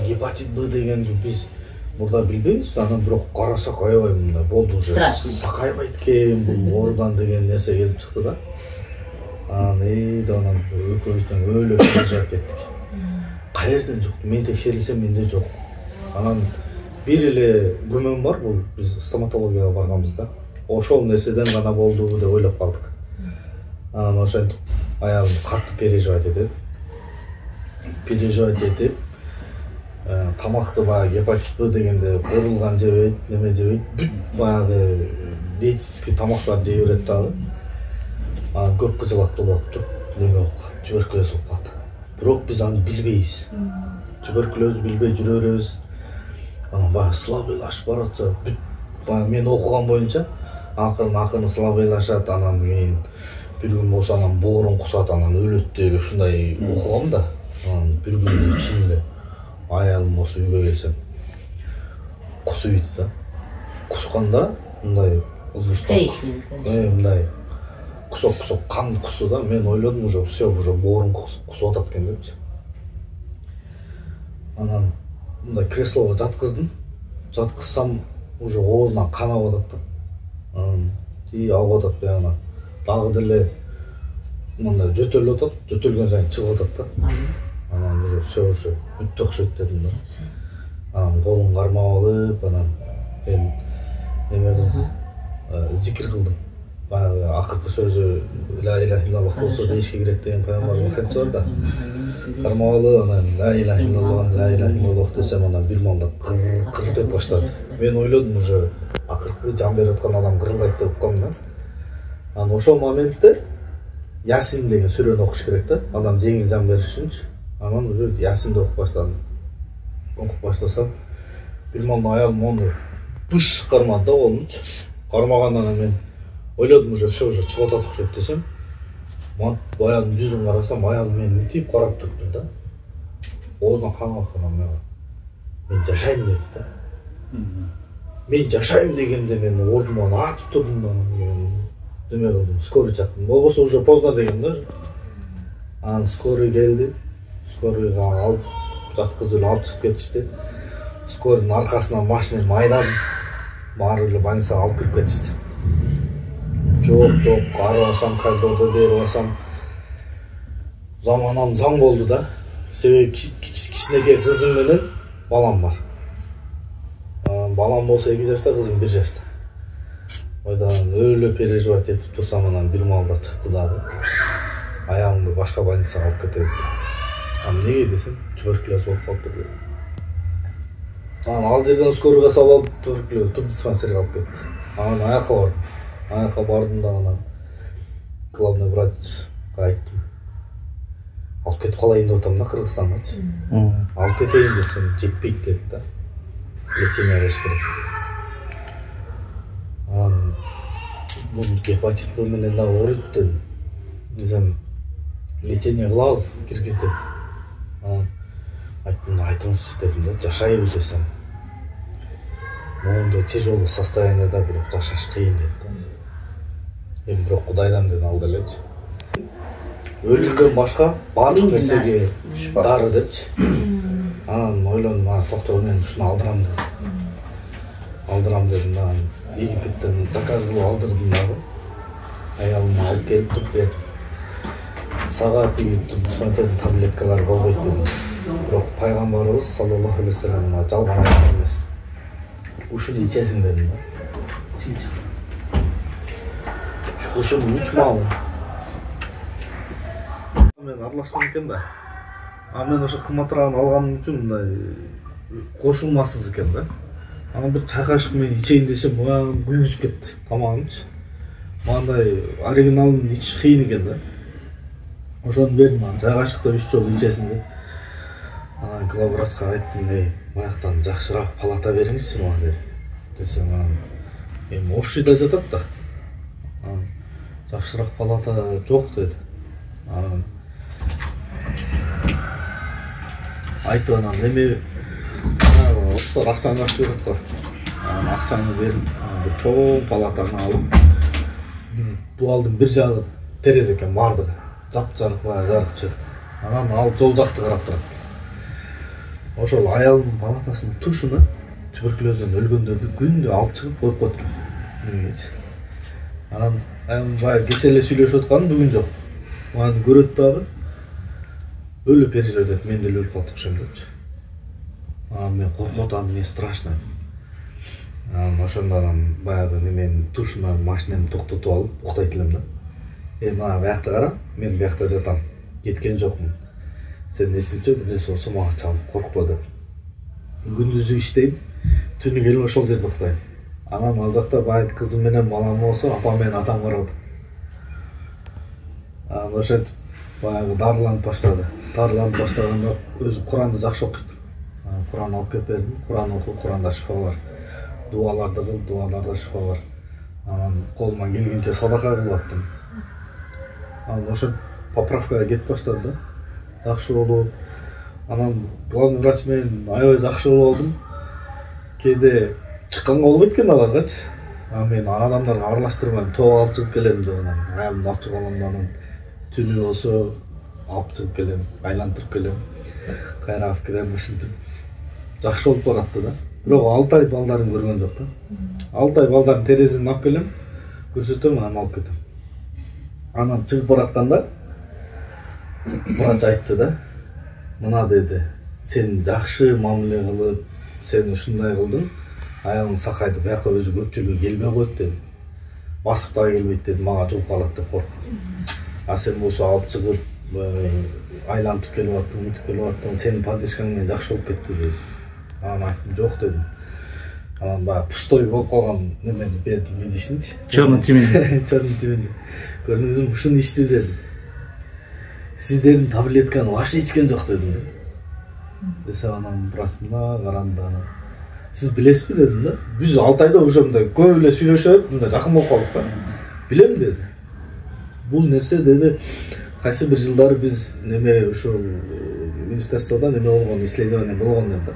Гепатит Б дегенди биз мурда билбейбиз, анан бирок карасак аябай мындай болду уже. Сакайбайт экен бул оорудан деген нерсе келип чыкты да. Анан экөөбүздөн өлө переживать кеттик. Каерден жок, мен текшерилсем менде жок. Анан бир эле күмөн бар, бул биз стоматологияга барганбыз да. Ошол нерседен гана болду деп ойлоп калдык. Анан ошентип аягым катты переживать этип, тамакты баягы гепатит Б дегенде курулган жебейт, неме жебейт, бүт баягы диетический тамактарды жей берет дагы. Анан көп кыжылат болуп атып, неме болуп калат, туберкулез болуп калат. Бирок биз аны билбейбиз. Туберкулез билбей жүрө беребиз. Анан баягы слабыйлашып баратса, бүт баягы мен окуган боюнча акырын слабыйлашат, анан кийин бир күн болсо анан боорун кусат, анан өлөт деп ушундай окугам да. Анан бир күндүн ичинде аялым осы үйгө келсем кусуйт да. Кусканда мындай мындай кусок кан кусты да. Мен ойлодум уже все, уже боорум кусуп атат экен депчи. Анан мындай креслого жаткызсам уже оозунан кан агып атат да. Анан агып атат баягы дагы деле мындай жөтөлүп атат, жөтөлгөн сайын чыгып атат да. Анан уже все, уже бүттү окшойт дедим да. Анан колун кармап алып, анан мен неме зикир кылдым. Баягы акыркы сөзү ла иляха иллаллах болсо бейишке кирет деген пайгамбардын хадиси бар да. Кармап алып, анан ла иляха иллаллах десем, анан бир маалда кырылдап баштады. Мен ойлодум уже акыркы жан берип аткан адам кырылдайт деп уккам да. Анан ошол моментте Ясин деген сүрөнү окуш керек да, адам жеңил жан бериш үчүнчү. Анан уже Ясинди окуп баштадым. Окуп баштасам, бир маалда аягым ону пыш кармады да, колумчу. Кармагандан мен ойлодум уже все, уже чыгып атат окшойт десем, аягымдын жүзүн карасам, аягым мени мынтип карап туруптур да. Оозунан кан аккан, мен жашайм деп да. Мен жашайм дегенде мен ордуман атып турдум да. Неме кылдым, скорый чактым. Болбосо уже поздно деген да. Анан скорый келди. Скорыйга алып жаткызып алып чыгып кетишти. Скорыйдун аркасынан машинаны айдадым. Баары эле больницага алып кирип кетишти. Жок, арыбасам, кайдырды берип барсам. Заманам заң болду да. Себеби кичинекей кызым менен балам бар. Балам болсо 2 жашта, кызым 1 жашта. Ойдан өлө переживать этип турсам, анан бир маалда чыкты дагы. Аягымды башка больницага алып кетебиз деп. Анан неге десем, туберкулез болуп калыптыр деп. Анан ал жерден скорыйга салып алып, туберкулез тубдиспансерге алып кетти. Анан аяка бардым да, анан главный врачка айттым. Алып кетип калайын деп атам да, Кыргызстангачы. Алып кетейин десем, жетпейт деди да. Лечение бериш керек. Бул гепатит Б менен да ооруйт дедим. Десем, лечение кылабыз, киргиз деп. Айттым, айтыңызчы дедим да, жашайбы десем. Моундай тяжелый состоянияда бирок жашаш кыйын деп да. Эми бирок Кудайдан деди ал делечи. Өлүмдөн башка баардык нерсеге дары депчи. Анан ойлондум, токто, мен ушуну алдырам дедим да. Египеттен заказ кылып алдырдым дагы. Аялым алып келип туруп, сага диспансердин таблеткалары болбойт дедим. Бирок пайгамбарыбыз саллаллаху алейхи вассалам жалган айткан эмес. Ушуну ичесиң дедим да. Ушуну 3 маал. Мен аралашкан экен да. Мен ошо кымбатыраак алганым үчүн мындай кошулмасыз экен да. Анан бир чай кашык мен ичейин десем, күйгүзүп кетти тамагымчы. Мындай оригиналын ичиш кыйын экен да. Ошону бердим, чай кашыкты 3 жолу ичесиң деп. Анан главврачка айттым, маяктан жакшыраак палата бериңизчи мага деп. Десем, эми общийда жатат да. Жакшыраак палата жок деди. Анан айтып, анан неме Оқтар ақшаны ашып береді ғой. Ақшаны беріп, бір чоң палатаны алып, дуалдың бір жағы терезе екен, бардығы. Жап-жарық жарық түседі. Анан алып жол жақты қарап тұрады. ошол аялдын палатасынын тушуна туберкулезден өлгөндөрдү күндө алып чыгып коюп коет экен. Анан баягы кече эле сүйлөшүп атканым бүгүн жок. Аны көрөт дагы өлүп переживать этет, мен деле өлүп калып окшойм депчи. Мен коркуп атам, мне страшно. Ошондо анан баягы неменин тушуна машинамды токтотуп алып уктайт элем да. Мына биякта кара, мен биякта жатам, кеткен жокмун. Сен эсинче бир нерсе болсо мага чалып, коркпо деп. Күндүзү иштейм, түнү келип ошол жерде уктайм. Анан ал жакта баягы кызым менен балам болсо, апам менен атам карап атат. Анан ошентип баягы дарыланып баштады. Дарыланып баштаганда өзү Куранды жакшы окуйт. Куран алып келип бердим, Куран оку, Куранда шифа бар. Дуаларды кыл, дуаларда шифа бар. Анан колуман келгенче садака кылып аттым. Анан ошо поправкага кетип баштады да. Жакшы болуп, анан главный врач менен аябай жакшы болуп алдым. Кээде чыкканга болбойт экен аларгачы. Мен адамдарга аралаштырбайм, тоого алып чыгып келем деп анан аябымды алып чыгып алам да анан түнү болсо алып чыгып келем, айлантырып келем. Кайра алып кирем, ушинтип жакшы болуп баратты да. Бирок 6 ай балдарын көргөн жок да. 6 ай балдарын терезеден алып келем, көрсөтөм, анан алып кетем. Анан чыгып баратканда врач айтты да. Мына деди, сен жакшы мамиле кылып, сен ушундай кылдың, аялың сакайды, бияка өзү көпчүлүгү келбей коет деди. Басып да келбейт деди, мага жугуп калат деп коркуп. Сен болсо алып чыгып, айлантып келип аттың, мынтип келип аттың, сенин поддержкаң менен жакшы болуп кетти деди. Анан айттым, жок дедим. Анан баягы пустой болуп калган немени берди, медисинчи. Чорный тимен. Чорный тимен. Көрдүңүзбү, ушуну ичти дедим. Сиздердин таблетканы вообще ичкен жок дедим да. Десе анан брасымда каранды анан. Сиз билесизби дедим да. Биз 6 айда уже мындай көп эле сүйлөшөт, мындай жакын болуп калдык да. Билем деди. Бул нерсе деди, кайсы бир жылдары биз неме ушул министерстводо неме болгон, исследование болгон деди.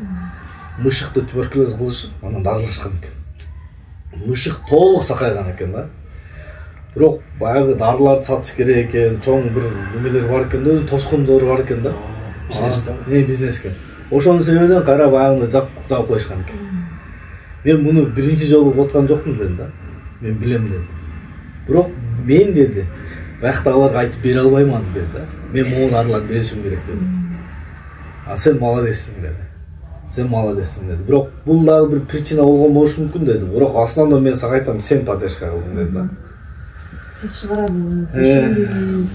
Мышыкты туберкулез кылышып, анан дарылашкан экен. Мышык толук сакайган экен да. Бирок баягы дарыларды сатыш керек экен, чоң бир немелер бар экен да, тоскондору бар экен да. Бизнеске. Ошонун себебинен кайра баягындай жаап коюшкан экен. Мен муну биринчи жолу уткан жокмун дедим да. Мен билем дедим. Бирок мен деди, бияктагыларга айтып бере албайман деди да. Мен могу дарыларды беришим керек деди. Сен молодецсиң деди. Сен молодецсиң деди. Бирок бул дагы бир причина болгон болушу мүмкүн деди. Бирок основной мен сага айтам, сен поддержка кылдың деди да.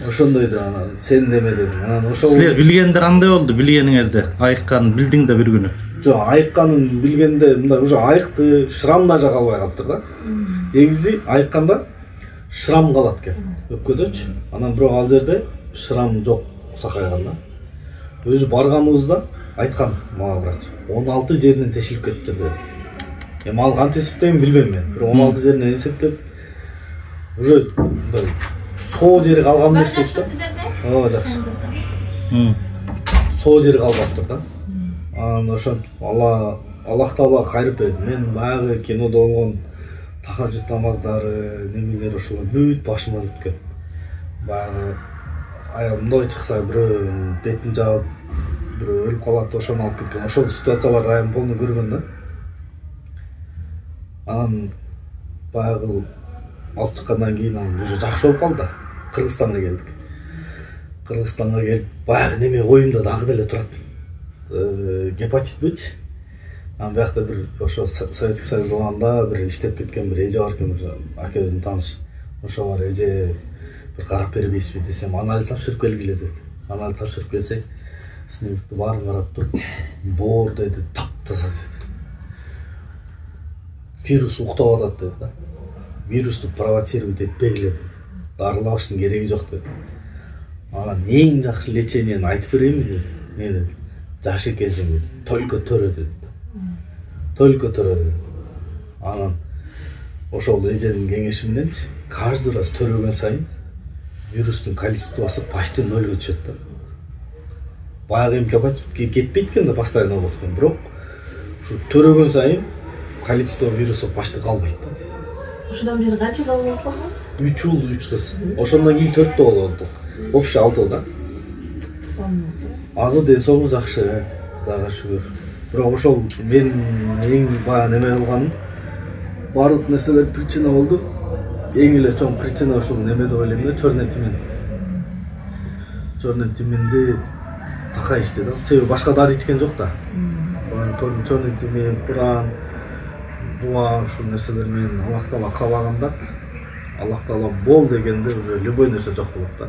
Ошондой да, анан сен неме дедим. Анан ошол силер билгенде кандай болду? Билгениңерде айыкканын билдиң да бир күнү. Жок, айыкканын билгенде мындай уже айыкты, шрам даже калбай калыптыр да. Негизи айыкканда шрам калат экен өпкөдөчү. Анан бирок ал жерде шрам жок, сакайган да. Өзү барганыбызда айткан мага врач. 16 жеринен тешилип кетиптир деди. Ал кантип эсептейм билбейм мен. Бирок 16 жеринен эсептеп уже соо жери калган эмес дейт да. Ооба жакшы. Соо жери калбаптыр да. Анан ошентип Аллах Таала кайрып берди. Мен баягы кинодо болгон тахажжуд намаздары, немелер ошолор бүт башыман өткөн. Баягы аябымдай чыкса бирөө бетин жаап, бирөө өлүп калат, ошону алып кеткен. Ошол ситуацияларды аябым полный көргөн да. Анан баягы алып чыккандан кийин анан уже жакшы болуп калды. Кыргызстанга келдик. Кыргызстанга келип баягы неме оюмда дагы деле турат. Гепатит Б-чи. Анан биякта бир ошо Советский Союз болгондо бир иштеп кеткен бир эже бар экен, акебиздин тааныш. Ошо бар эже бир карап бербейсизби десем, анализ тапшырып келгиле деди. Анализ тапшырып келсек, синимкти баарын карап туруп, боор деди, таптаза деди. Вирус уктап атат деди да. Вирусту провоцировать этпегиле. Дарылаштын кереги жок деди. Анан эң жакшы лечениени айтып берейинби деди. Не деди? Жашы экенсиң деди. Только төрө деди. Только төрө деди. Анан ошол эженин кеңеши мененчи каждый раз төрөгөн сайын вирустун количествосы почти нөлгө түшөт да. Баягы гепатитке кетпейт экен да, постоянно болот экен. Бирок ушу төрөгөн сайын количество вирусу почти калбайт да. Ошондон бери канча бала болуп калган? 3 уул, 3 кыз. Ошондон кийин 4 болду. Общий 6 да. Азыр ден соолугу жакшы. Кудайга шүгүр. Бирок ошол мен эң баягы неме кылганым барлык нерселер причина болду. Эң эле чоң причина ушул неме деп ойлойм да, Черный Тимин. Черный Тиминди такай ичти да. Себеби башка дары ичкен жок да. Черный Тимин, Куран, дуа ушул нерселер менен Аллах Таала каалаганда, Аллах Таала бол дегенде уже любой нерсе жок болот да.